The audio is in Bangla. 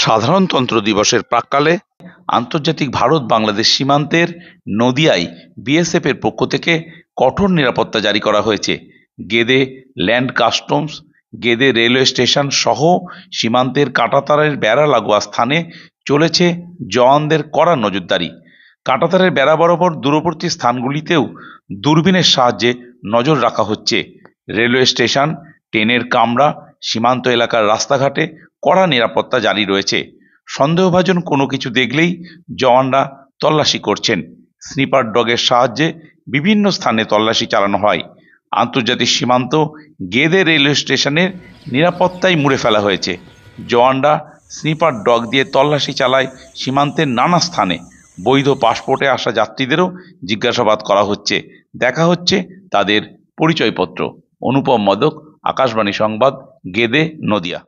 সাধারণতন্ত্র দিবসের প্রাক্কালে আন্তর্জাতিক ভারত-বাংলাদেশ সীমান্তের নদিয়ায় বিএসএফ এর পক্ষ থেকে কঠোর নিরাপত্তা জারি করা হয়েছে। Gede land customs, Gede railway station সহ সীমান্তের কাঁটাতারের বেড়া লাগোয়া স্থানে চলেছে জওয়ানদের কড়া নজরদারি। কাঁটাতারের বেড়া বরাবর দূরবর্তী স্থানগুলিতেও দূরবীনের সাহায্যে নজর রাখা হচ্ছে। রেলওয়ে স্টেশন, ট্রেনের কামরা, সীমান্ত এলাকার রাস্তাঘাটে কড়া নিরাপত্তা জারি রয়েছে। সন্দেহভাজন কোনো কিছু দেখলেই জওয়ানরা তল্লাশি করছেন। স্নিপার ডগের সাহায্যে বিভিন্ন স্থানে তল্লাশি চালানো হয়। আন্তর্জাতিক সীমান্ত গেদে রেলওয়ে স্টেশনের নিরাপত্তায় মুড়ে ফেলা হয়েছে। জওয়ানরা স্নিপার ডগ দিয়ে তল্লাশি চালায় সীমান্তের নানা স্থানে। বৈধ পাসপোর্টে আসা যাত্রীদেরও জিজ্ঞাসাবাদ করা হচ্ছে, দেখা হচ্ছে তাদের পরিচয়পত্র। অনুপম মদক, আকাশবাণী সংবাদ, গেদে, নদিয়া।